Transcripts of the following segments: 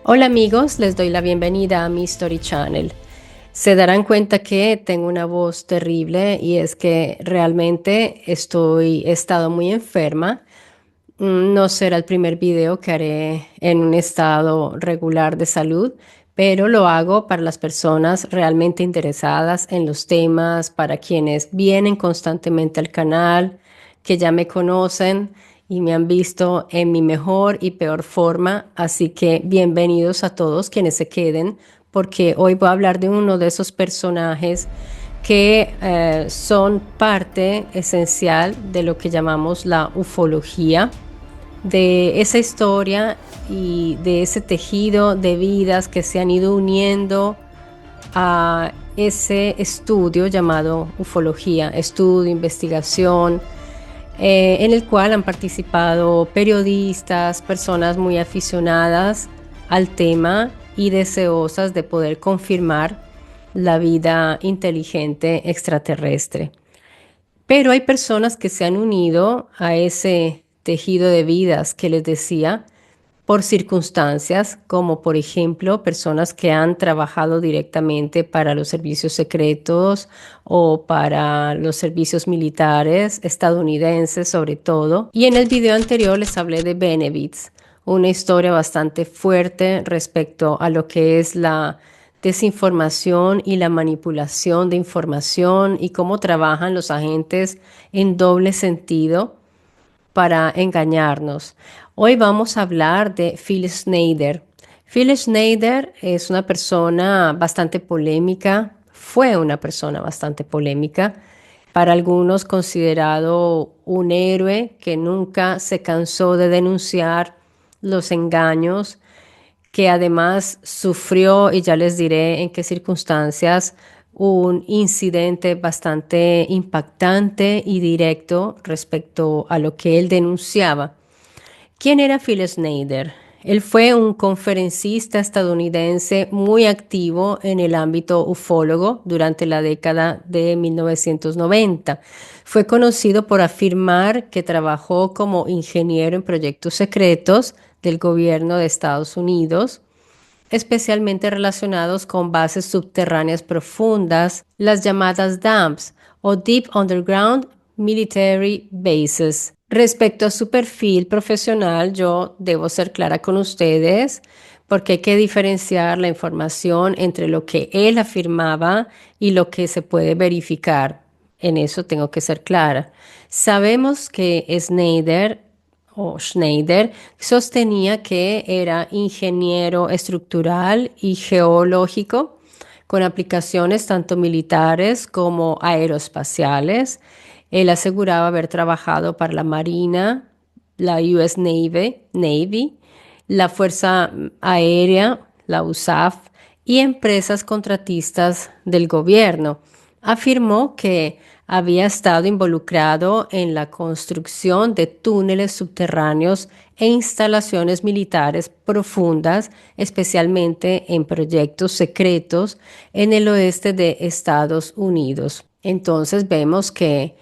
Hola amigos, les doy la bienvenida a mi Story Channel. Se darán cuenta que tengo una voz terrible y es que realmente he estado muy enferma. No será el primer video que haré en un estado regular de salud, pero lo hago para las personas realmente interesadas en los temas, para quienes vienen constantemente al canal, que ya me conocen y me han visto en mi mejor y peor forma. Así que bienvenidos a todos quienes se queden, porque hoy voy a hablar de uno de esos personajes que son parte esencial de lo que llamamos la ufología, de esa historia y de ese tejido de vidas que se han ido uniendo a ese estudio llamado ufología, estudio, investigación, en el cual han participado periodistas, personas muy aficionadas al tema y deseosas de poder confirmar la vida inteligente extraterrestre. Pero hay personas que se han unido a ese tejido de vidas que les decía por circunstancias, como por ejemplo personas que han trabajado directamente para los servicios secretos o para los servicios militares estadounidenses sobre todo. Y en el video anterior les hablé de Benevitz, una historia bastante fuerte respecto a lo que es la desinformación y la manipulación de información y cómo trabajan los agentes en doble sentido para engañarnos. Hoy vamos a hablar de Phil Schneider. Phil Schneider es una persona bastante polémica, fue una persona bastante polémica, para algunos considerado un héroe que nunca se cansó de denunciar los engaños, que además sufrió, y ya les diré en qué circunstancias, un incidente bastante impactante y directo respecto a lo que él denunciaba. ¿Quién era Phil Schneider? Él fue un conferencista estadounidense muy activo en el ámbito ufólogo durante la década de 1990. Fue conocido por afirmar que trabajó como ingeniero en proyectos secretos del gobierno de Estados Unidos, especialmente relacionados con bases subterráneas profundas, las llamadas DUMBs o Deep Underground Military Bases. Respecto a su perfil profesional, yo debo ser clara con ustedes porque hay que diferenciar la información entre lo que él afirmaba y lo que se puede verificar. En eso tengo que ser clara. Sabemos que Schneider sostenía que era ingeniero estructural y geológico con aplicaciones tanto militares como aeroespaciales. Él aseguraba haber trabajado para la Marina, la US Navy, la Fuerza Aérea, la USAF y empresas contratistas del gobierno. Afirmó que había estado involucrado en la construcción de túneles subterráneos e instalaciones militares profundas, especialmente en proyectos secretos en el oeste de Estados Unidos. Entonces vemos que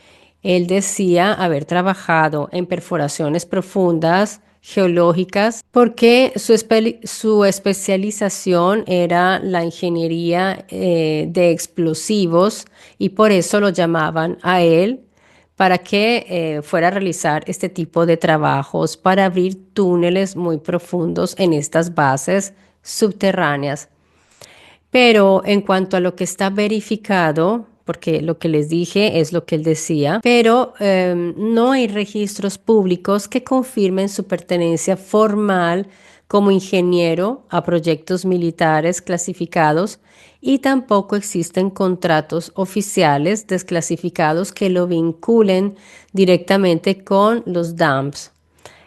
él decía haber trabajado en perforaciones profundas geológicas porque su especialización era la ingeniería de explosivos y por eso lo llamaban a él para que fuera a realizar este tipo de trabajos para abrir túneles muy profundos en estas bases subterráneas. Pero en cuanto a lo que está verificado, porque lo que les dije es lo que él decía, pero no hay registros públicos que confirmen su pertenencia formal como ingeniero a proyectos militares clasificados y tampoco existen contratos oficiales desclasificados que lo vinculen directamente con los DAMPs.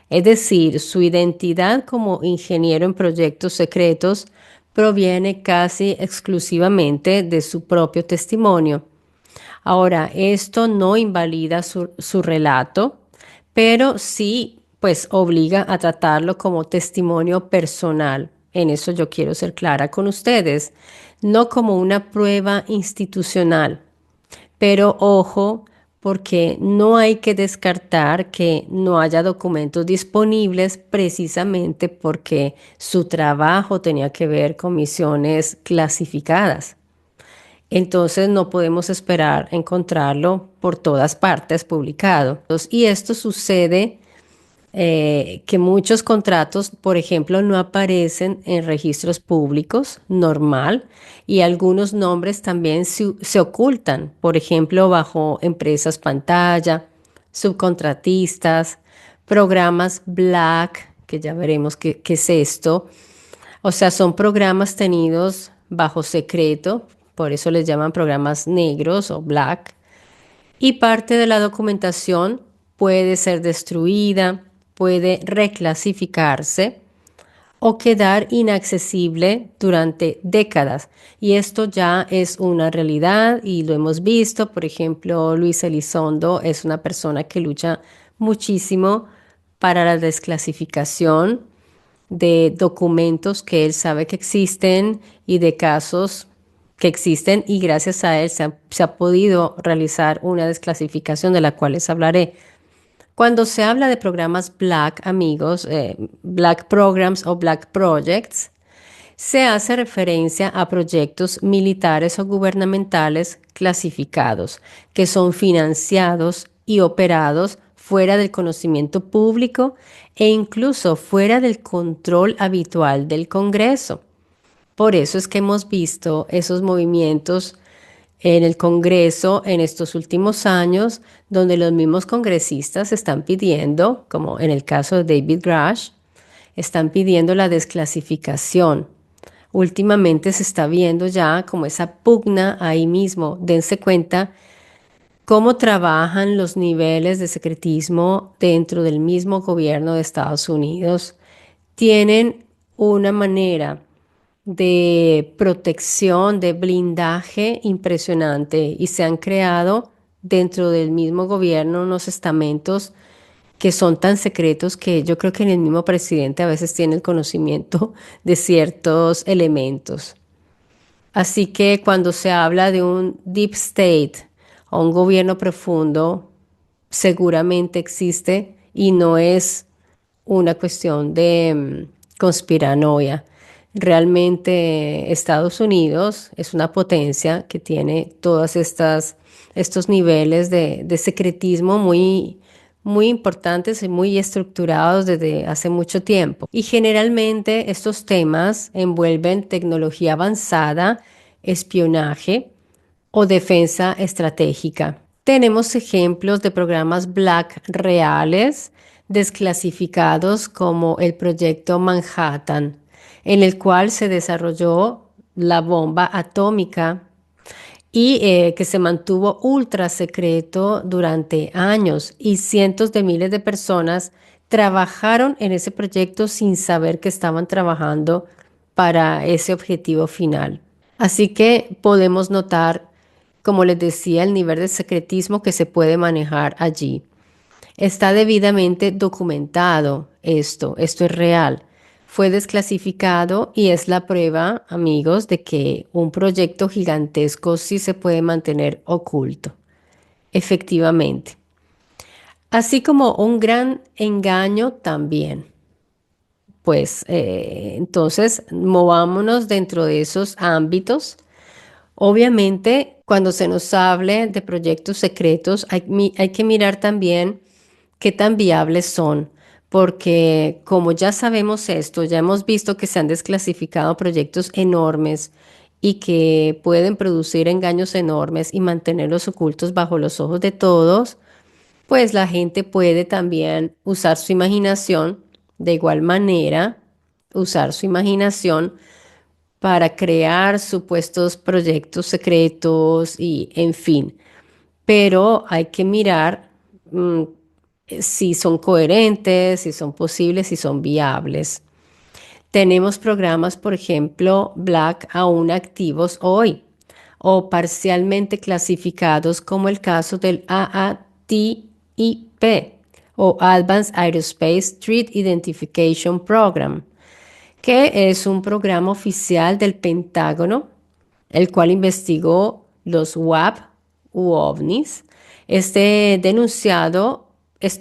Es decir, su identidad como ingeniero en proyectos secretos proviene casi exclusivamente de su propio testimonio. Ahora, esto no invalida su relato, pero sí, pues obliga a tratarlo como testimonio personal. En eso yo quiero ser clara con ustedes, no como una prueba institucional. Pero ojo, porque no hay que descartar que no haya documentos disponibles precisamente porque su trabajo tenía que ver con misiones clasificadas. Entonces no podemos esperar encontrarlo por todas partes publicado. Y esto sucede que muchos contratos, por ejemplo, no aparecen en registros públicos normal y algunos nombres también se ocultan, por ejemplo, bajo empresas pantalla, subcontratistas, programas Black, que ya veremos qué es esto. O sea, son programas tenidos bajo secreto, por eso les llaman programas negros o Black, y parte de la documentación puede ser destruida, puede reclasificarse o quedar inaccesible durante décadas. Y esto ya es una realidad y lo hemos visto. Por ejemplo, Luis Elizondo es una persona que lucha muchísimo para la desclasificación de documentos que él sabe que existen y de casos que existen y gracias a él se ha podido realizar una desclasificación de la cual les hablaré. Cuando se habla de programas Black, amigos, Black Programs o Black Projects, se hace referencia a proyectos militares o gubernamentales clasificados, que son financiados y operados fuera del conocimiento público e incluso fuera del control habitual del Congreso. Por eso es que hemos visto esos movimientos en el Congreso en estos últimos años, donde los mismos congresistas están pidiendo, como en el caso de David Grush, están pidiendo la desclasificación. Últimamente se está viendo ya como esa pugna ahí mismo. Dense cuenta cómo trabajan los niveles de secretismo dentro del mismo gobierno de Estados Unidos. Tienen una manera de protección, de blindaje impresionante y se han creado dentro del mismo gobierno unos estamentos que son tan secretos que yo creo que ni el mismo presidente a veces tiene el conocimiento de ciertos elementos. Así que cuando se habla de un deep state o un gobierno profundo, seguramente existe y no es una cuestión de conspiranoia. Realmente Estados Unidos es una potencia que tiene todos estos niveles de secretismo muy importantes y muy estructurados desde hace mucho tiempo. Y generalmente estos temas envuelven tecnología avanzada, espionaje o defensa estratégica. Tenemos ejemplos de programas Black reales, desclasificados como el proyecto Manhattan, en el cual se desarrolló la bomba atómica y que se mantuvo ultra secreto durante años y cientos de miles de personas trabajaron en ese proyecto sin saber que estaban trabajando para ese objetivo final. Así que podemos notar, como les decía, el nivel de secretismo que se puede manejar allí. Está debidamente documentado esto es real. Fue desclasificado y es la prueba, amigos, de que un proyecto gigantesco sí se puede mantener oculto, efectivamente. Así como un gran engaño también. Pues entonces movámonos dentro de esos ámbitos. Obviamente, cuando se nos hable de proyectos secretos, hay que mirar también qué tan viables son, porque como ya sabemos esto, ya hemos visto que se han desclasificado proyectos enormes y que pueden producir engaños enormes y mantenerlos ocultos bajo los ojos de todos, pues la gente puede también usar su imaginación de igual manera, usar su imaginación para crear supuestos proyectos secretos y en fin. Pero hay que mirar si son coherentes, si son posibles, si son viables. Tenemos programas, por ejemplo, Black aún activos hoy o parcialmente clasificados como el caso del AATIP o Advanced Aerospace Threat Identification Program, que es un programa oficial del Pentágono, el cual investigó los UAP u OVNIs Este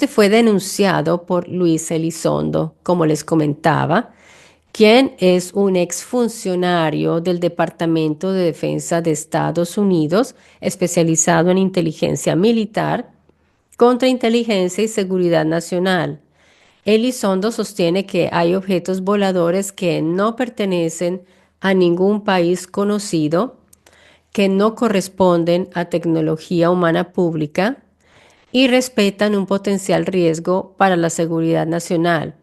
fue denunciado por Luis Elizondo, como les comentaba, quien es un exfuncionario del Departamento de Defensa de Estados Unidos, especializado en inteligencia militar, contrainteligencia y seguridad nacional. Elizondo sostiene que hay objetos voladores que no pertenecen a ningún país conocido, que no corresponden a tecnología humana pública y respetan un potencial riesgo para la seguridad nacional.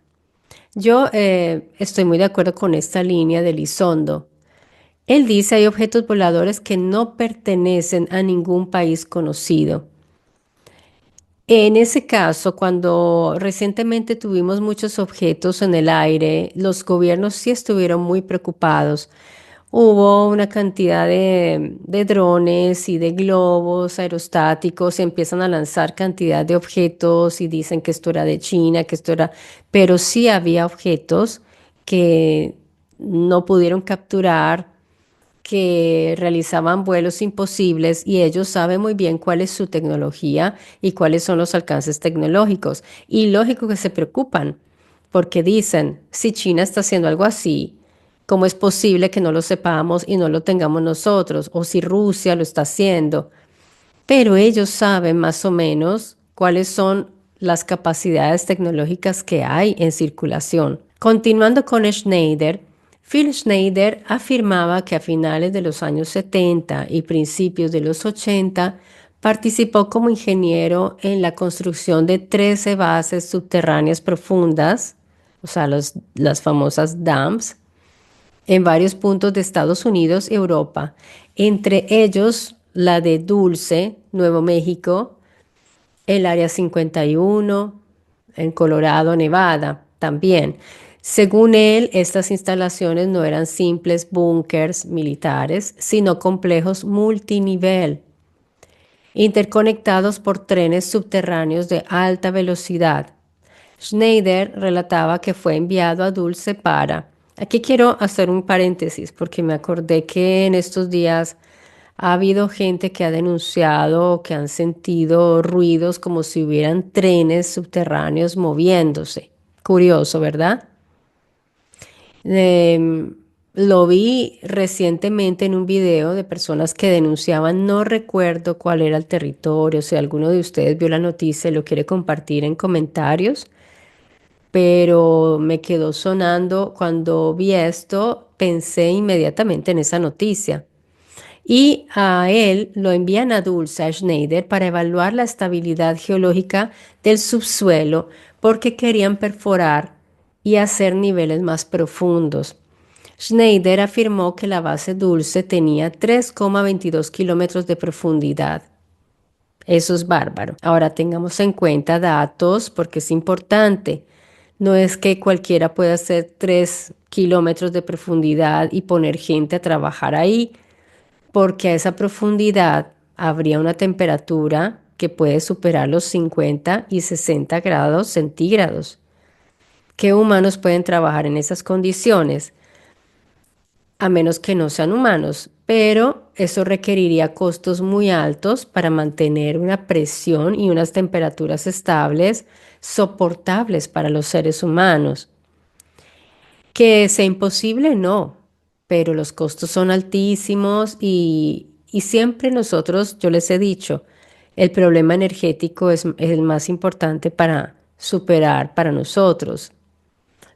Yo estoy muy de acuerdo con esta línea de Elizondo. Él dice hay objetos voladores que no pertenecen a ningún país conocido. En ese caso, cuando recientemente tuvimos muchos objetos en el aire, los gobiernos sí estuvieron muy preocupados. Hubo una cantidad de drones y de globos aerostáticos, se empiezan a lanzar cantidad de objetos y dicen que esto era de China, que esto era, pero sí había objetos que no pudieron capturar, que realizaban vuelos imposibles y ellos saben muy bien cuál es su tecnología y cuáles son los alcances tecnológicos. Y lógico que se preocupan, porque dicen, si China está haciendo algo así, ¿cómo es posible que no lo sepamos y no lo tengamos nosotros? O si Rusia lo está haciendo. Pero ellos saben más o menos cuáles son las capacidades tecnológicas que hay en circulación. Continuando con Schneider, Phil Schneider afirmaba que a finales de los años 70 y principios de los 80 participó como ingeniero en la construcción de 13 bases subterráneas profundas, o sea, las famosas dams, en varios puntos de Estados Unidos y Europa, entre ellos la de Dulce, Nuevo México, el Área 51, en Colorado, Nevada, también. Según él, estas instalaciones no eran simples búnkers militares, sino complejos multinivel, interconectados por trenes subterráneos de alta velocidad. Schneider relataba que fue enviado a Dulce para... Aquí quiero hacer un paréntesis porque me acordé que en estos días ha habido gente que ha denunciado que han sentido ruidos como si hubieran trenes subterráneos moviéndose. Curioso, ¿verdad? Em, lo vi recientemente en un video de personas que denunciaban, no recuerdo cuál era el territorio, si alguno de ustedes vio la noticia y lo quiere compartir en comentarios, pero me quedó sonando cuando vi esto, pensé inmediatamente en esa noticia. Y a él lo envían a Dulce, a Schneider, para evaluar la estabilidad geológica del subsuelo porque querían perforar y hacer niveles más profundos. Schneider afirmó que la base Dulce tenía 3,22 kilómetros de profundidad. Eso es bárbaro. Ahora tengamos en cuenta datos porque es importante. No es que cualquiera pueda hacer 3 kilómetros de profundidad y poner gente a trabajar ahí, porque a esa profundidad habría una temperatura que puede superar los 50 y 60 grados centígrados. ¿Qué humanos pueden trabajar en esas condiciones? A menos que no sean humanos, pero eso requeriría costos muy altos para mantener una presión y unas temperaturas estables, soportables para los seres humanos. Que sea imposible, no, pero los costos son altísimos y siempre nosotros, yo les he dicho, el problema energético es el más importante para superar para nosotros,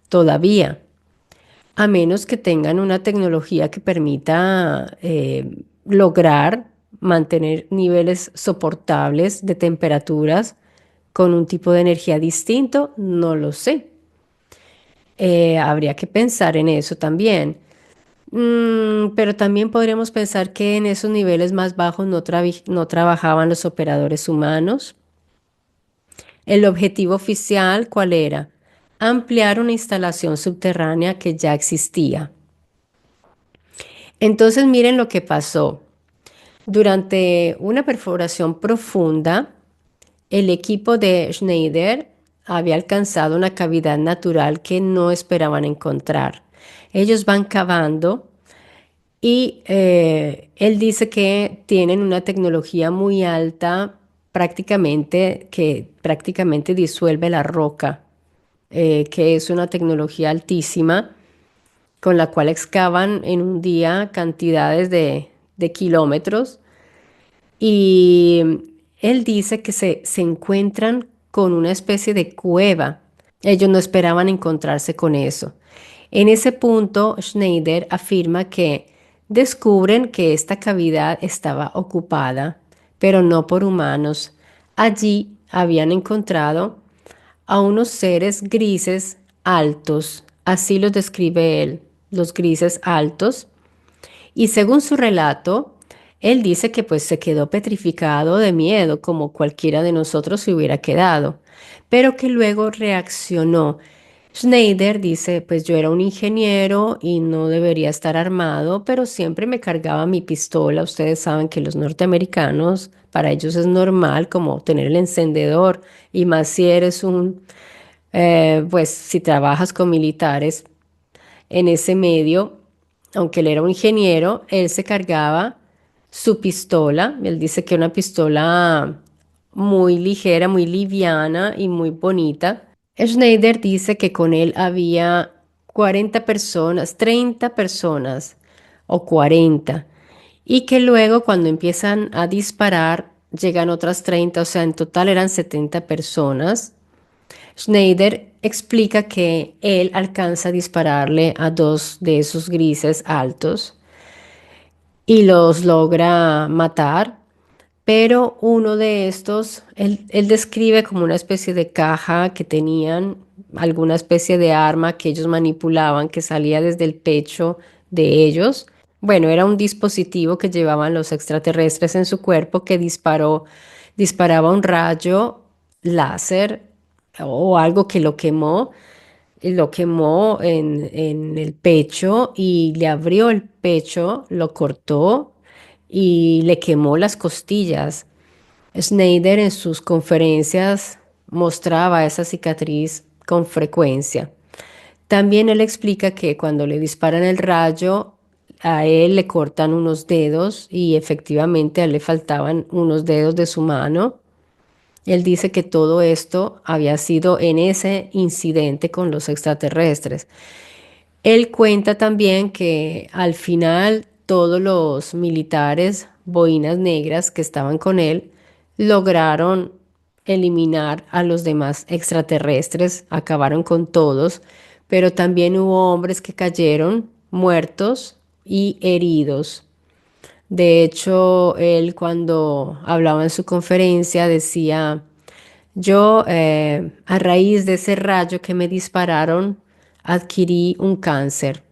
todavía, a menos que tengan una tecnología que permita lograr mantener niveles soportables de temperaturas con un tipo de energía distinto, no lo sé. Habría que pensar en eso también. Pero también podríamos pensar que en esos niveles más bajos no trabajaban los operadores humanos. El objetivo oficial, ¿cuál era? Ampliar una instalación subterránea que ya existía. Entonces miren lo que pasó. Durante una perforación profunda, el equipo de Schneider había alcanzado una cavidad natural que no esperaban encontrar. Ellos van cavando y él dice que tienen una tecnología muy alta prácticamente disuelve la roca, que es una tecnología altísima con la cual excavan en un día cantidades de kilómetros. Y él dice que se encuentran con una especie de cueva. Ellos no esperaban encontrarse con eso. En ese punto, Schneider afirma que descubren que esta cavidad estaba ocupada, pero no por humanos. Allí habían encontrado a unos seres grises altos, así los describe él, los grises altos, y según su relato, él dice que pues se quedó petrificado de miedo, como cualquiera de nosotros se hubiera quedado, pero que luego reaccionó. Schneider dice, pues yo era un ingeniero y no debería estar armado, pero siempre me cargaba mi pistola. Ustedes saben que los norteamericanos, para ellos es normal como tener el encendedor, y más si eres pues si trabajas con militares en ese medio, aunque él era un ingeniero, él se cargaba su pistola. Él dice que una pistola muy ligera, muy liviana y muy bonita. Schneider dice que con él había 40 personas, 30 personas o 40, y que luego cuando empiezan a disparar llegan otras 30, o sea, en total eran 70 personas. Schneider explica que él alcanza a dispararle a dos de esos grises altos y los logra matar, pero uno de estos, él describe como una especie de caja que tenían, alguna especie de arma que ellos manipulaban, que salía desde el pecho de ellos. Bueno, era un dispositivo que llevaban los extraterrestres en su cuerpo que disparaba un rayo láser o algo que lo quemó en el pecho y le abrió el pecho, lo cortó y le quemó las costillas. Schneider en sus conferencias mostraba esa cicatriz con frecuencia. También él explica que cuando le disparan el rayo, a él le cortan unos dedos y efectivamente a él le faltaban unos dedos de su mano. Él dice que todo esto había sido en ese incidente con los extraterrestres. Él cuenta también que al final todos los militares boinas negras que estaban con él lograron eliminar a los demás extraterrestres, acabaron con todos, pero también hubo hombres que cayeron muertos y heridos. De hecho, él cuando hablaba en su conferencia decía, yo a raíz de ese rayo que me dispararon, adquirí un cáncer.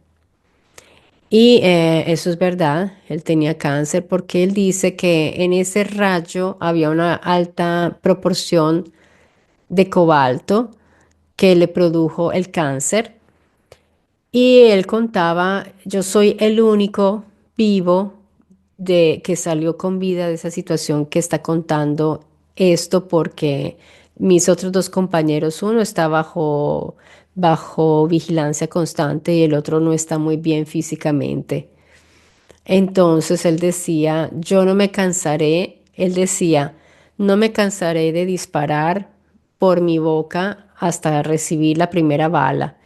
Y eso es verdad, él tenía cáncer porque él dice que en ese rayo había una alta proporción de cobalto que le produjo el cáncer. Y él contaba, yo soy el único vivo de que salió con vida de esa situación que está contando esto porque mis otros dos compañeros, uno está bajo vigilancia constante y el otro no está muy bien físicamente. Entonces él decía, yo no me cansaré, él decía, no me cansaré de disparar por mi boca hasta recibir la primera bala.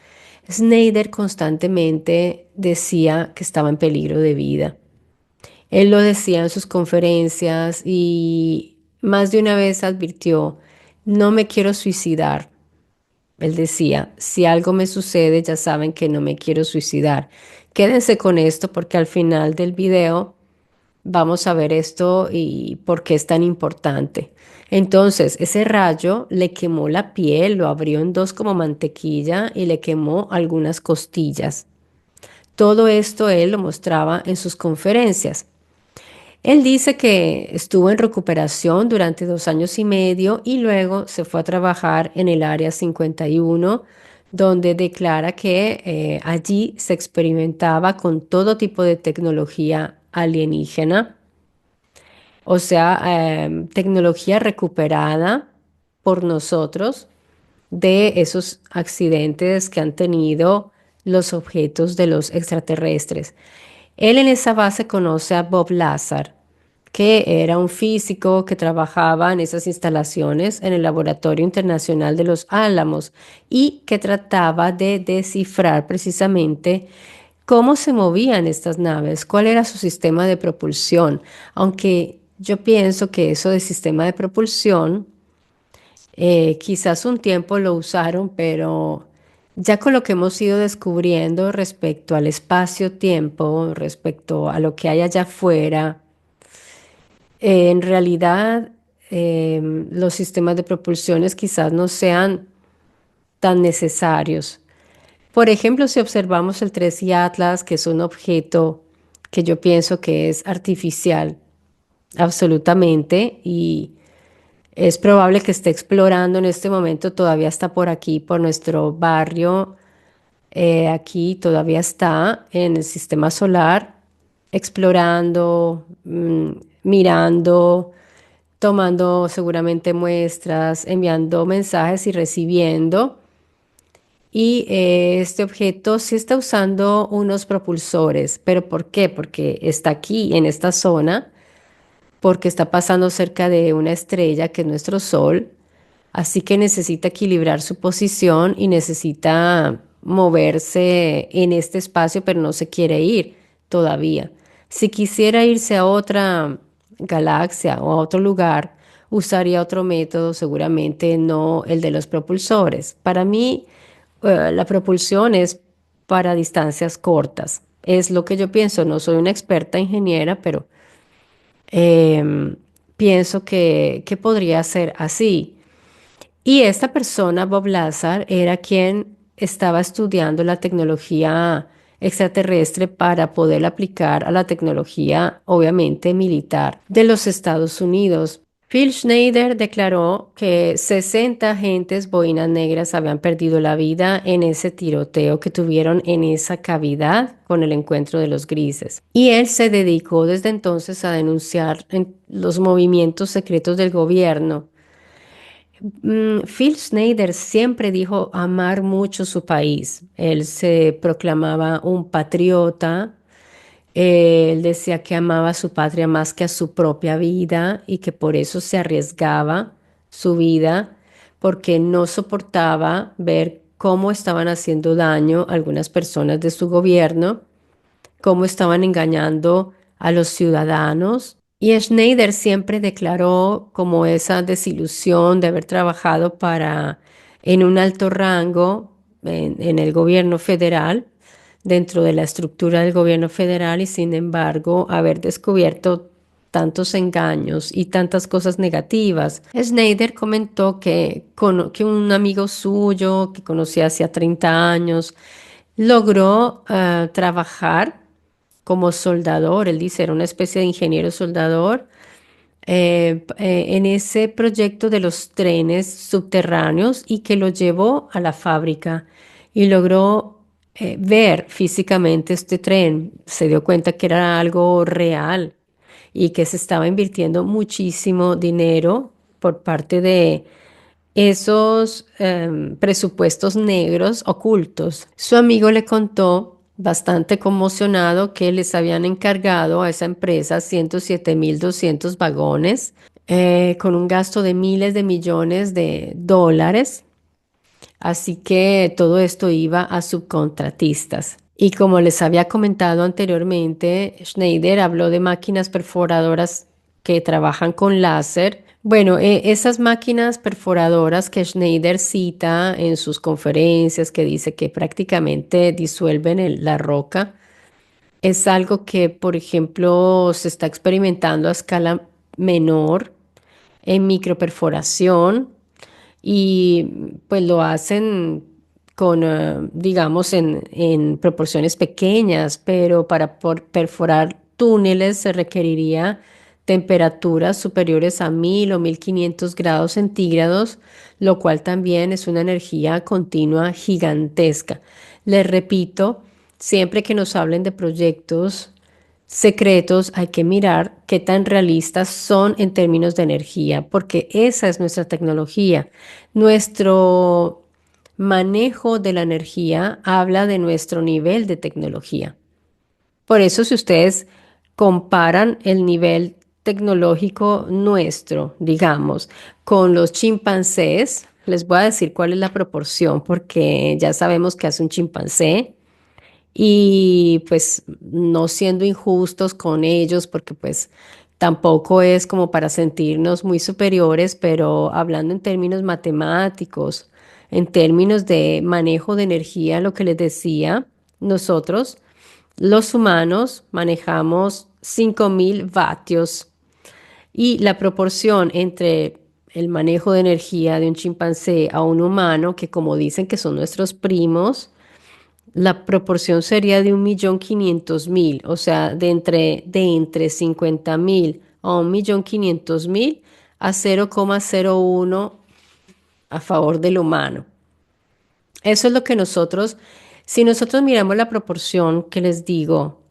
Snyder constantemente decía que estaba en peligro de vida. Él lo decía en sus conferencias y más de una vez advirtió, no me quiero suicidar. Él decía, si algo me sucede, ya saben que no me quiero suicidar. Quédense con esto porque al final del video vamos a ver esto y por qué es tan importante. Entonces, ese rayo le quemó la piel, lo abrió en dos como mantequilla y le quemó algunas costillas. Todo esto él lo mostraba en sus conferencias. Él dice que estuvo en recuperación durante 2 años y medio y luego se fue a trabajar en el Área 51, donde declara que allí se experimentaba con todo tipo de tecnología alienígena, o sea, tecnología recuperada por nosotros de esos accidentes que han tenido los objetos de los extraterrestres. Él en esa base conoce a Bob Lazar, que era un físico que trabajaba en esas instalaciones en el Laboratorio Internacional de los Álamos y que trataba de descifrar precisamente cómo se movían estas naves, cuál era su sistema de propulsión, aunque yo pienso que eso de sistema de propulsión, quizás un tiempo lo usaron, pero ya con lo que hemos ido descubriendo respecto al espacio-tiempo, respecto a lo que hay allá afuera, en realidad los sistemas de propulsiones quizás no sean tan necesarios. Por ejemplo, si observamos el 3i Atlas, que es un objeto que yo pienso que es artificial, absolutamente, y es probable que esté explorando en este momento, todavía está por aquí, por nuestro barrio, aquí todavía está en el sistema solar, explorando, mirando, tomando seguramente muestras, enviando mensajes y recibiendo. Y este objeto sí está usando unos propulsores, pero ¿por qué? Porque está aquí, en esta zona, porque está pasando cerca de una estrella que es nuestro Sol, así que necesita equilibrar su posición y necesita moverse en este espacio, pero no se quiere ir todavía. Si quisiera irse a otra galaxia o a otro lugar, usaría otro método, seguramente no el de los propulsores. Para mí, la propulsión es para distancias cortas. Es lo que yo pienso. No soy una experta ingeniera, pero pienso que podría ser así. Y esta persona, Bob Lazar, era quien estaba estudiando la tecnología extraterrestre para poder aplicar a la tecnología, obviamente, militar de los Estados Unidos. Phil Schneider declaró que 60 agentes boinas negras habían perdido la vida en ese tiroteo que tuvieron en esa cavidad con el encuentro de los grises. Y él se dedicó desde entonces a denunciar los movimientos secretos del gobierno. Phil Schneider siempre dijo amar mucho su país. Él se proclamaba un patriota. Él decía que amaba a su patria más que a su propia vida y que por eso se arriesgaba su vida, porque no soportaba ver cómo estaban haciendo daño algunas personas de su gobierno, cómo estaban engañando a los ciudadanos. Y Schneider siempre declaró como esa desilusión de haber trabajado para en un alto rango en el gobierno federal, dentro de la estructura del gobierno federal, y sin embargo haber descubierto tantos engaños y tantas cosas negativas. Schneider comentó que un amigo suyo que conocía hacía 30 años logró trabajar como soldador. Él dice, era una especie de ingeniero soldador en ese proyecto de los trenes subterráneos y que lo llevó a la fábrica y logró ver físicamente este tren. Se dio cuenta que era algo real y que se estaba invirtiendo muchísimo dinero por parte de esos presupuestos negros ocultos. Su amigo le contó, bastante conmocionado, que les habían encargado a esa empresa 107.200 vagones con un gasto de miles de millones de dólares. Así que todo esto iba a subcontratistas. Y como les había comentado anteriormente, Schneider habló de máquinas perforadoras que trabajan con láser. Bueno, esas máquinas perforadoras que Schneider cita en sus conferencias, que dice que prácticamente disuelven la roca, es algo que, por ejemplo, se está experimentando a escala menor en microperforación y pues lo hacen con, digamos, en proporciones pequeñas, pero para perforar túneles se requeriría temperaturas superiores a 1000 o 1500 grados centígrados, lo cual también es una energía continua gigantesca. Les repito, siempre que nos hablen de proyectos secretos, hay que mirar qué tan realistas son en términos de energía, porque esa es nuestra tecnología. Nuestro manejo de la energía habla de nuestro nivel de tecnología. Por eso, si ustedes comparan el nivel tecnológico nuestro, digamos, con los chimpancés, les voy a decir cuál es la proporción, porque ya sabemos que hace un chimpancé y pues no siendo injustos con ellos, porque pues tampoco es como para sentirnos muy superiores, pero hablando en términos matemáticos, en términos de manejo de energía, lo que les decía, nosotros, los humanos, manejamos 5000 vatios y la proporción entre el manejo de energía de un chimpancé a un humano, que como dicen que son nuestros primos, la proporción sería de 1.500.000, o sea, de entre 50.000 a 1.500.000 a 0,01 a favor del humano. Eso es lo que nosotros, si nosotros miramos la proporción que les digo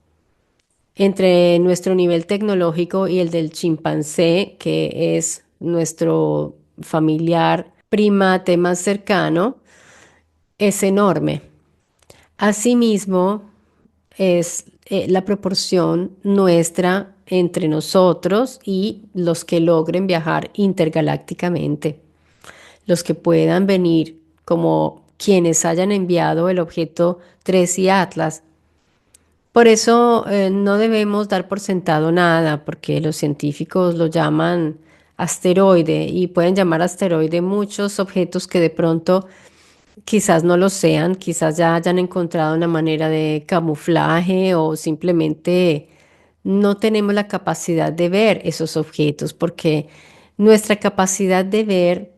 entre nuestro nivel tecnológico y el del chimpancé, que es nuestro familiar primate más cercano, es enorme. Asimismo, es la proporción nuestra entre nosotros y los que logren viajar intergalácticamente, los que puedan venir como quienes hayan enviado el objeto 3 Atlas. Por eso no debemos dar por sentado nada, porque los científicos lo llaman asteroide y pueden llamar asteroide muchos objetos que de pronto quizás no lo sean, quizás ya hayan encontrado una manera de camuflaje o simplemente no tenemos la capacidad de ver esos objetos, porque nuestra capacidad de ver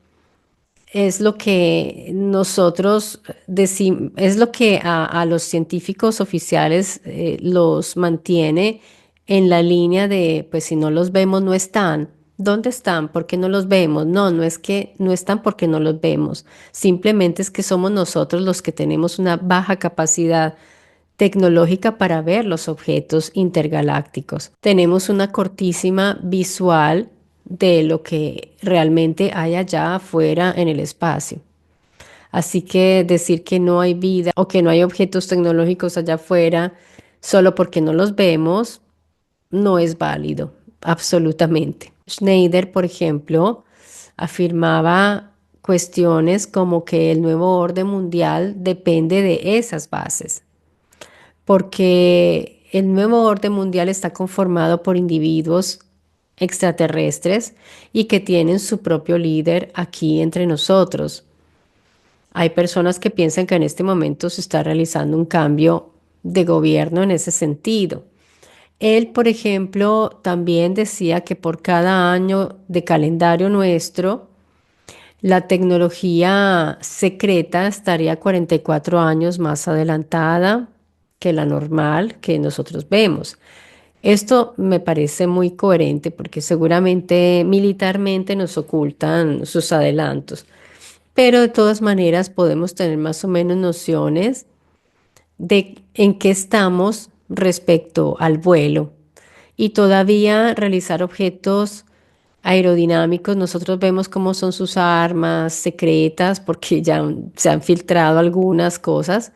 es lo que nosotros decimos, es lo que a los científicos oficiales los mantiene en la línea de, pues si no los vemos, no están. ¿Dónde están? ¿Por qué no los vemos? No, no es que no están porque no los vemos. Simplemente es que somos nosotros los que tenemos una baja capacidad tecnológica para ver los objetos intergalácticos. Tenemos una cortísima visual de lo que realmente hay allá afuera en el espacio. Así que decir que no hay vida o que no hay objetos tecnológicos allá afuera solo porque no los vemos no es válido, absolutamente. Schneider, por ejemplo, afirmaba cuestiones como que el nuevo orden mundial depende de esas bases, porque el nuevo orden mundial está conformado por individuos extraterrestres y que tienen su propio líder aquí entre nosotros. Hay personas que piensan que en este momento se está realizando un cambio de gobierno en ese sentido. Él, por ejemplo, también decía que por cada año de calendario nuestro, la tecnología secreta estaría 44 años más adelantada que la normal que nosotros vemos. Esto me parece muy coherente porque seguramente militarmente nos ocultan sus adelantos, pero de todas maneras podemos tener más o menos nociones de en qué estamos respecto al vuelo y todavía realizar objetos aerodinámicos. Nosotros vemos cómo son sus armas secretas porque ya se han filtrado algunas cosas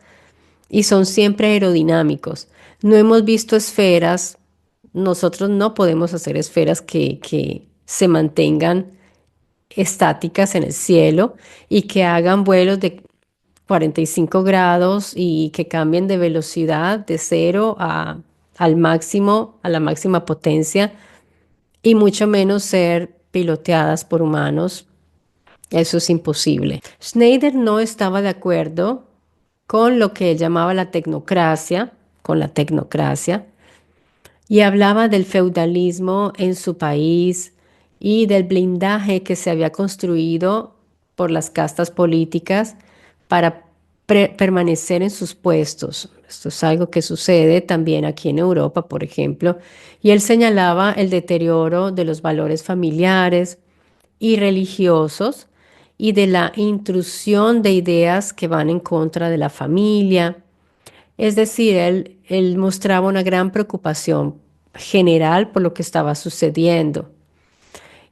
y son siempre aerodinámicos. No hemos visto esferas, nosotros no podemos hacer esferas que se mantengan estáticas en el cielo y que hagan vuelos de 45 grados y que cambien de velocidad de cero al máximo, a la máxima potencia y mucho menos ser piloteadas por humanos. Eso es imposible. Schneider no estaba de acuerdo con lo que él llamaba la tecnocracia, con la tecnocracia, y hablaba del feudalismo en su país y del blindaje que se había construido por las castas políticas para permanecer en sus puestos. Esto es algo que sucede también aquí en Europa, por ejemplo, y él señalaba el deterioro de los valores familiares y religiosos y de la intrusión de ideas que van en contra de la familia. Es decir, él mostraba una gran preocupación general por lo que estaba sucediendo.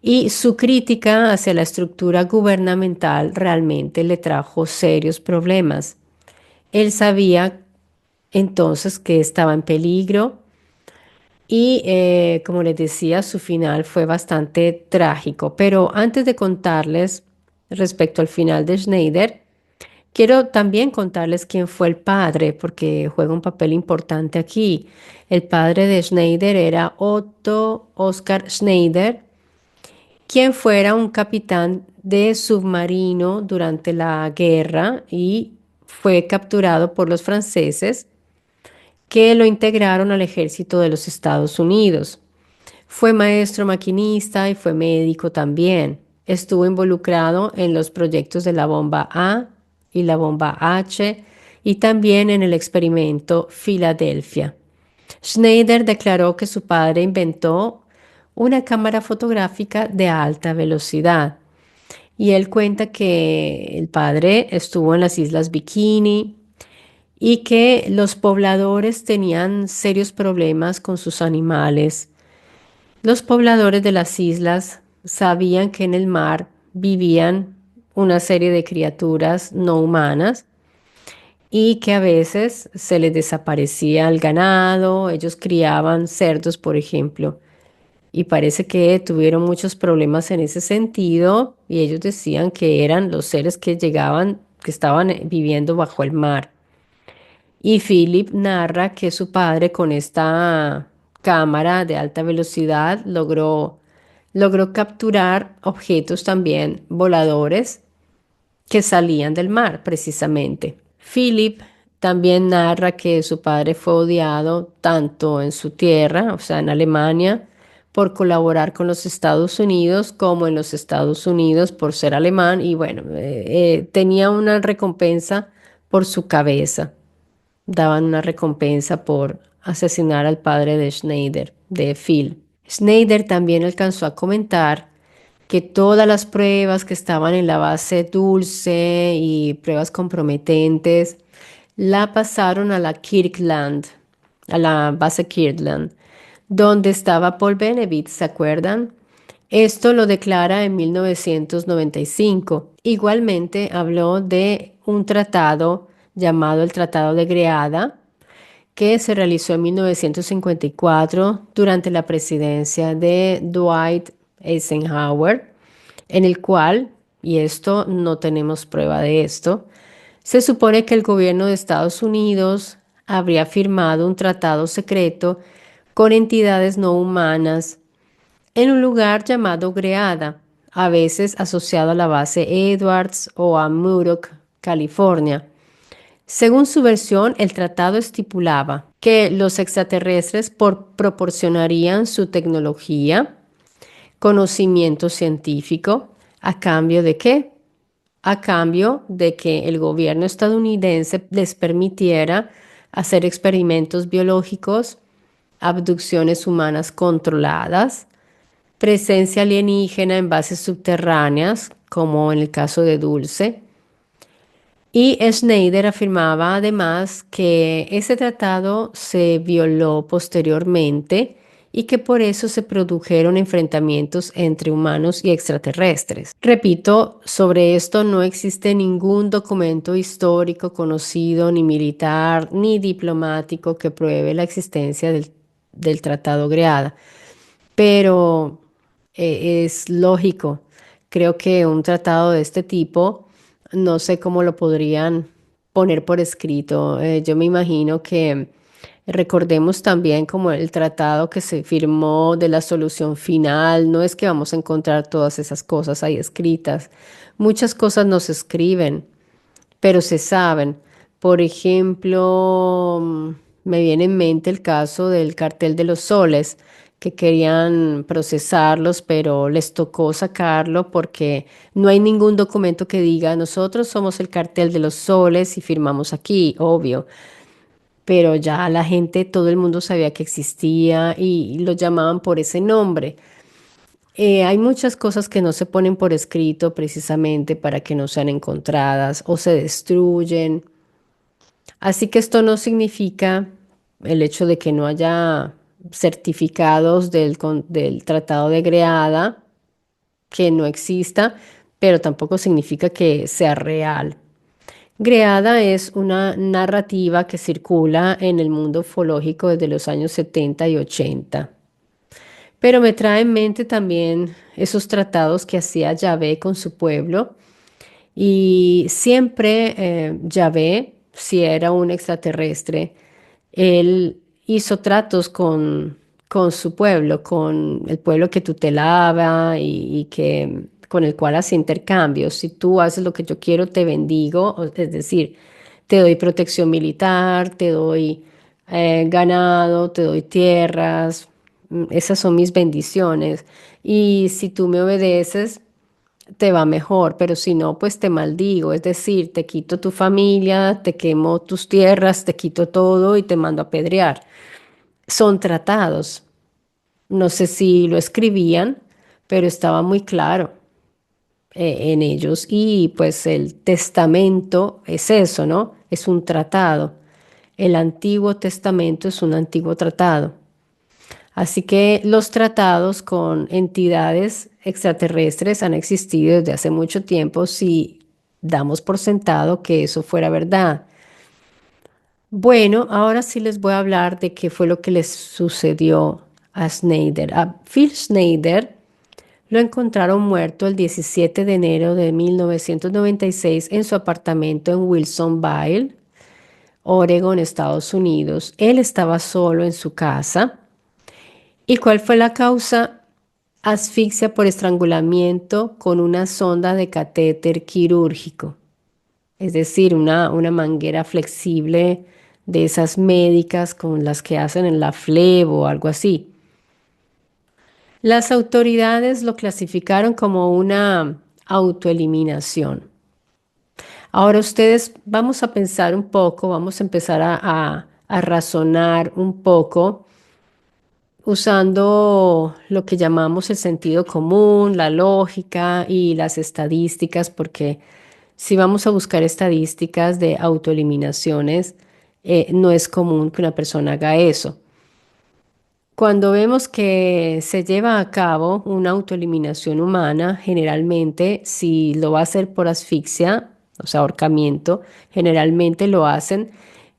Y su crítica hacia la estructura gubernamental realmente le trajo serios problemas. Él sabía entonces que estaba en peligro Y como les decía, su final fue bastante trágico. Pero antes de contarles respecto al final de Schneider, quiero también contarles quién fue el padre, porque juega un papel importante aquí. El padre de Schneider era Otto Oskar Schneider, quien fuera un capitán de submarino durante la guerra y fue capturado por los franceses que lo integraron al ejército de los Estados Unidos. Fue maestro maquinista y fue médico también. Estuvo involucrado en los proyectos de la bomba A y la bomba H y también en el experimento Filadelfia. Schneider declaró que su padre inventó una cámara fotográfica de alta velocidad y él cuenta que el padre estuvo en las Islas Bikini y que los pobladores tenían serios problemas con sus animales. Los pobladores de las islas sabían que en el mar vivían una serie de criaturas no humanas y que a veces se les desaparecía el ganado, ellos criaban cerdos, por ejemplo, y parece que tuvieron muchos problemas en ese sentido y ellos decían que eran los seres que llegaban, que estaban viviendo bajo el mar. Y Philip narra que su padre con esta cámara de alta velocidad logró capturar objetos también voladores que salían del mar, precisamente. Philip también narra que su padre fue odiado tanto en su tierra, o sea, en Alemania, por colaborar con los Estados Unidos, como en los Estados Unidos por ser alemán, y bueno, tenía una recompensa por su cabeza. Daban una recompensa por asesinar al padre de Schneider, de Phil. Schneider también alcanzó a comentar que todas las pruebas que estaban en la base Dulce y pruebas comprometentes la pasaron a la Kirkland, a la base Kirtland, donde estaba Paul Benevit, ¿se acuerdan? Esto lo declara en 1995. Igualmente habló de un tratado llamado el Tratado de Greada, que se realizó en 1954 durante la presidencia de Dwight Eisenhower, en el cual, y esto no tenemos prueba de esto, se supone que el gobierno de Estados Unidos habría firmado un tratado secreto con entidades no humanas en un lugar llamado Greada, a veces asociado a la base Edwards o a Muroc, California. Según su versión, el tratado estipulaba que los extraterrestres proporcionarían su tecnología, conocimiento científico, ¿a cambio de qué? A cambio de que el gobierno estadounidense les permitiera hacer experimentos biológicos, abducciones humanas controladas, presencia alienígena en bases subterráneas, como en el caso de Dulce. Y Schneider afirmaba además que ese tratado se violó posteriormente y que por eso se produjeron enfrentamientos entre humanos y extraterrestres. Repito, sobre esto no existe ningún documento histórico conocido, ni militar, ni diplomático que pruebe la existencia del Tratado Greada. Pero es lógico, creo que un tratado de este tipo, no sé cómo lo podrían poner por escrito. Yo me imagino que recordemos también como el tratado que se firmó de la solución final, no es que vamos a encontrar todas esas cosas ahí escritas. Muchas cosas no se escriben, pero se saben. Por ejemplo, me viene en mente el caso del cartel de los soles, que querían procesarlos, pero les tocó sacarlo porque no hay ningún documento que diga, nosotros somos el cartel de los soles y firmamos aquí, obvio. Pero ya la gente, todo el mundo sabía que existía y lo llamaban por ese nombre. Hay muchas cosas que no se ponen por escrito precisamente para que no sean encontradas o se destruyen. Así que esto no significa el hecho de que no haya certificados del Tratado de Greada, que no exista, pero tampoco significa que sea real. Greada es una narrativa que circula en el mundo ufológico desde los años 70 y 80. Pero me trae en mente también esos tratados que hacía Yahvé con su pueblo. Y siempre Yahvé, si era un extraterrestre, él hizo tratos con su pueblo, con el pueblo que tutelaba y que, con el cual hacía intercambios. Si tú haces lo que yo quiero, te bendigo. Es decir, te doy protección militar, te doy ganado, te doy tierras. Esas son mis bendiciones. Y si tú me obedeces, te va mejor, pero si no, pues te maldigo, es decir, te quito tu familia, te quemo tus tierras, te quito todo y te mando a apedrear. Son tratados. No sé si lo escribían, pero estaba muy claro en ellos. Y pues el testamento es eso, ¿no? Es un tratado. El Antiguo Testamento es un antiguo tratado. Así que los tratados con entidades extraterrestres han existido desde hace mucho tiempo si damos por sentado que eso fuera verdad. Bueno, ahora sí les voy a hablar de qué fue lo que les sucedió a Snyder. A Phil Snyder lo encontraron muerto el 17 de enero de 1996 en su apartamento en Wilsonville, Oregon, Estados Unidos. Él estaba solo en su casa. ¿Y cuál fue la causa? Asfixia por estrangulamiento con una sonda de catéter quirúrgico, es decir, una manguera flexible de esas médicas con las que hacen en la flebo o algo así. Las autoridades lo clasificaron como una autoeliminación. Ahora ustedes vamos a pensar un poco, vamos a empezar a razonar un poco usando lo que llamamos el sentido común, la lógica y las estadísticas, porque si vamos a buscar estadísticas de autoeliminaciones, no es común que una persona haga eso. Cuando vemos que se lleva a cabo una autoeliminación humana, generalmente si lo va a hacer por asfixia, o sea, ahorcamiento, generalmente lo hacen.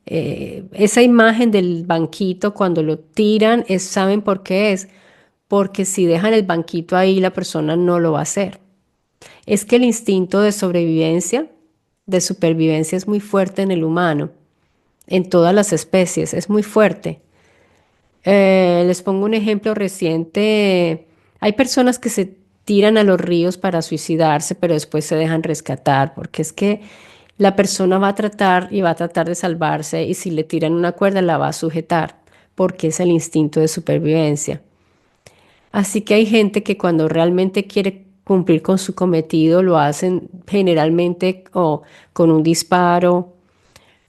Esa imagen del banquito cuando lo tiran, ¿saben por qué es? Porque si dejan el banquito ahí, la persona no lo va a hacer. Es que el instinto de sobrevivencia, de supervivencia, es muy fuerte en el humano, en todas las especies, es muy fuerte. Les pongo un ejemplo reciente. Hay personas que se tiran a los ríos para suicidarse, pero después se dejan rescatar, porque es que la persona va a tratar y va a tratar de salvarse y si le tiran una cuerda la va a sujetar, porque es el instinto de supervivencia. Así que hay gente que cuando realmente quiere cumplir con su cometido lo hacen generalmente o con un disparo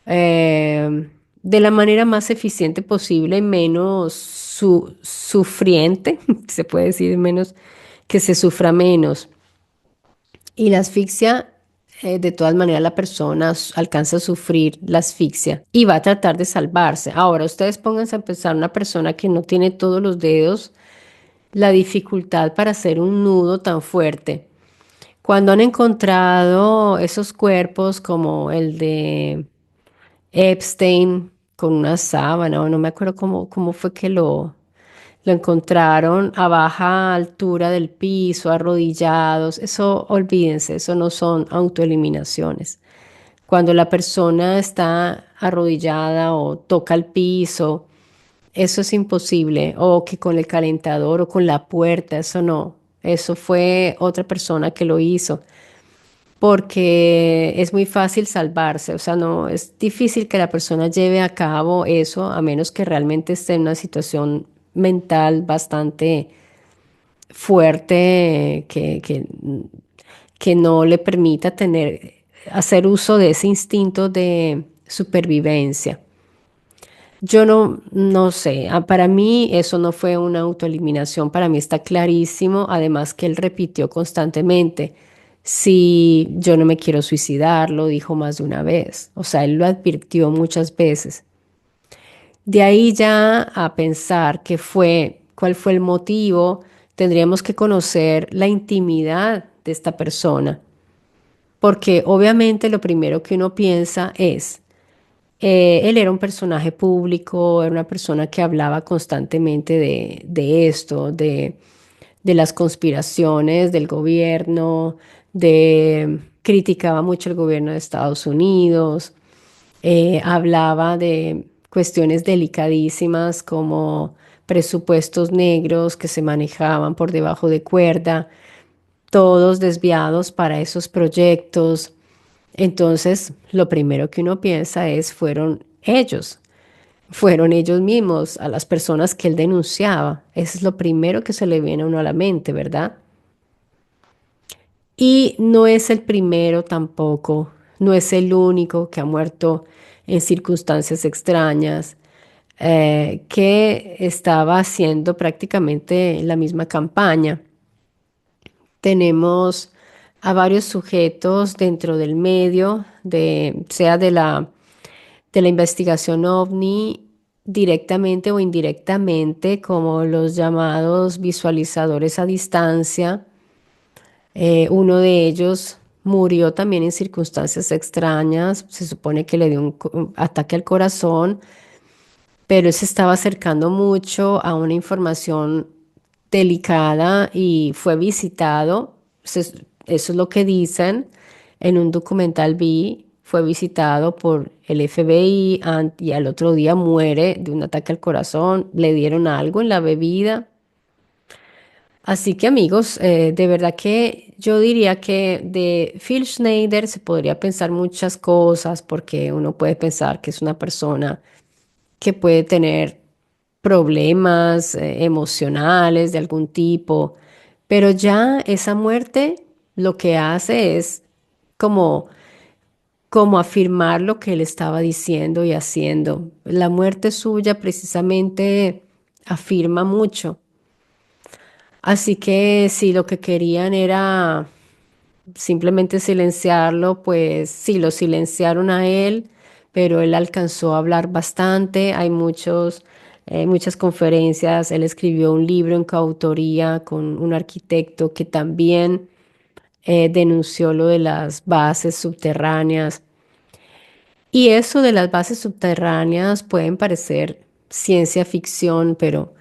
de la manera más eficiente posible y menos sufriente, se puede decir menos, que se sufra menos. Y la asfixia, de todas maneras, la persona alcanza a sufrir la asfixia y va a tratar de salvarse. Ahora, ustedes pónganse a pensar una persona que no tiene todos los dedos, la dificultad para hacer un nudo tan fuerte. Cuando han encontrado esos cuerpos como el de Epstein con una sábana, o no me acuerdo cómo fue que lo encontraron a baja altura del piso, arrodillados. Eso, olvídense, eso no son autoeliminaciones. Cuando la persona está arrodillada o toca el piso, eso es imposible. O que con el calentador o con la puerta, eso no. Eso fue otra persona que lo hizo porque es muy fácil salvarse, o sea, no es difícil que la persona lleve a cabo eso a menos que realmente esté en una situación mental bastante fuerte que no le permita hacer uso de ese instinto de supervivencia. Yo no sé, para mí eso no fue una autoeliminación, para mí está clarísimo, además que él repitió constantemente, si yo no me quiero suicidar, lo dijo más de una vez, o sea, él lo advirtió muchas veces. De ahí ya a pensar cuál fue el motivo, tendríamos que conocer la intimidad de esta persona. porque obviamente lo primero que uno piensa es, él era un personaje público, era una persona que hablaba constantemente de esto, de las conspiraciones del gobierno, criticaba mucho el gobierno de Estados Unidos, hablaba de cuestiones delicadísimas como presupuestos negros que se manejaban por debajo de cuerda, todos desviados para esos proyectos. Entonces, lo primero que uno piensa es, fueron ellos mismos, a las personas que él denunciaba. Eso es lo primero que se le viene a uno a la mente, ¿verdad? Y no es el primero tampoco, no es el único que ha muerto en circunstancias extrañas, que estaba haciendo prácticamente la misma campaña. Tenemos a varios sujetos dentro del medio, sea de la investigación OVNI, directamente o indirectamente, como los llamados visualizadores a distancia. Uno de ellos murió también en circunstancias extrañas. Se supone que le dio un ataque al corazón, pero él se estaba acercando mucho a una información delicada y fue visitado. Eso es lo que dicen en un documental vi. Fue visitado por el FBI y al otro día muere de un ataque al corazón. Le dieron algo en la bebida. Así que amigos, de verdad que yo diría que de Phil Schneider se podría pensar muchas cosas porque uno puede pensar que es una persona que puede tener problemas emocionales de algún tipo, pero ya esa muerte lo que hace es como, como afirmar lo que él estaba diciendo y haciendo. La muerte suya precisamente afirma mucho. Así que si lo que querían era simplemente silenciarlo, pues sí, lo silenciaron a él, pero él alcanzó a hablar bastante. Hay muchas conferencias. Él escribió un libro en coautoría con un arquitecto que también denunció lo de las bases subterráneas. Y eso de las bases subterráneas pueden parecer ciencia ficción, pero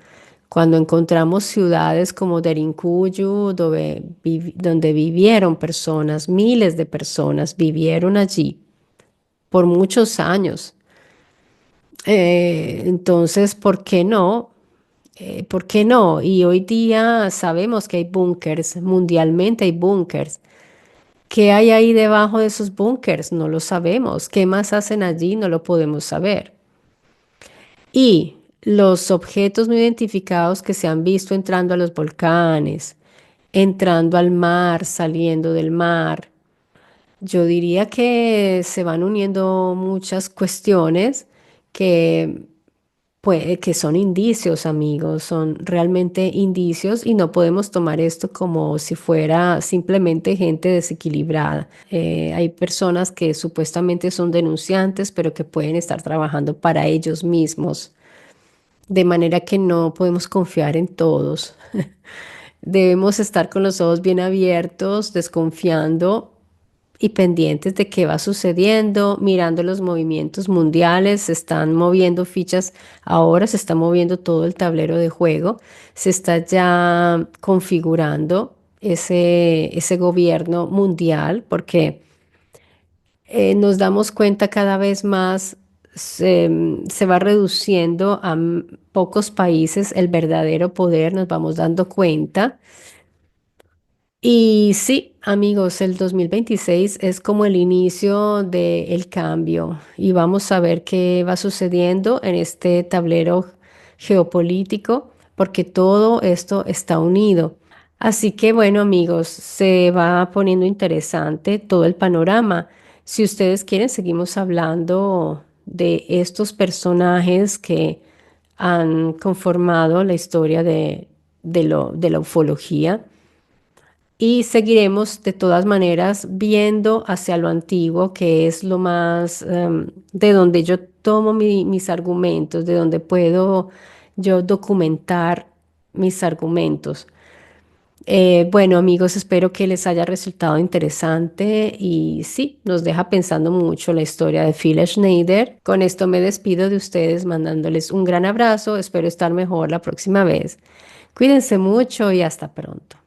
cuando encontramos ciudades como Derinkuyu, donde vivieron personas, miles de personas vivieron allí por muchos años. Entonces, ¿por qué no? ¿Por qué no? Y hoy día sabemos que hay búnkers, mundialmente hay búnkers. ¿Qué hay ahí debajo de esos búnkers? No lo sabemos. ¿Qué más hacen allí? No lo podemos saber. Y los objetos no identificados que se han visto entrando a los volcanes, entrando al mar, saliendo del mar, yo diría que se van uniendo muchas cuestiones que, que son indicios, amigos, son realmente indicios y no podemos tomar esto como si fuera simplemente gente desequilibrada. Hay personas que supuestamente son denunciantes, pero que pueden estar trabajando para ellos mismos. De manera que no podemos confiar en todos. Debemos estar con los ojos bien abiertos, desconfiando y pendientes de qué va sucediendo, mirando los movimientos mundiales. Se están moviendo fichas ahora, se está moviendo todo el tablero de juego, se está ya configurando ese gobierno mundial, porque nos damos cuenta cada vez más, se va reduciendo a pocos países el verdadero poder, nos vamos dando cuenta. Y sí, amigos, el 2026 es como el inicio del cambio y vamos a ver qué va sucediendo en este tablero geopolítico, porque todo esto está unido. Así que bueno, amigos, se va poniendo interesante todo el panorama. Si ustedes quieren, seguimos hablando de estos personajes que han conformado la historia de la ufología. Y seguiremos de todas maneras viendo hacia lo antiguo, que es lo más, de donde yo tomo mis argumentos, de donde puedo yo documentar mis argumentos. Bueno, amigos, espero que les haya resultado interesante y sí, nos deja pensando mucho la historia de Phil Schneider. Con esto me despido de ustedes mandándoles un gran abrazo. Espero estar mejor la próxima vez. Cuídense mucho y hasta pronto.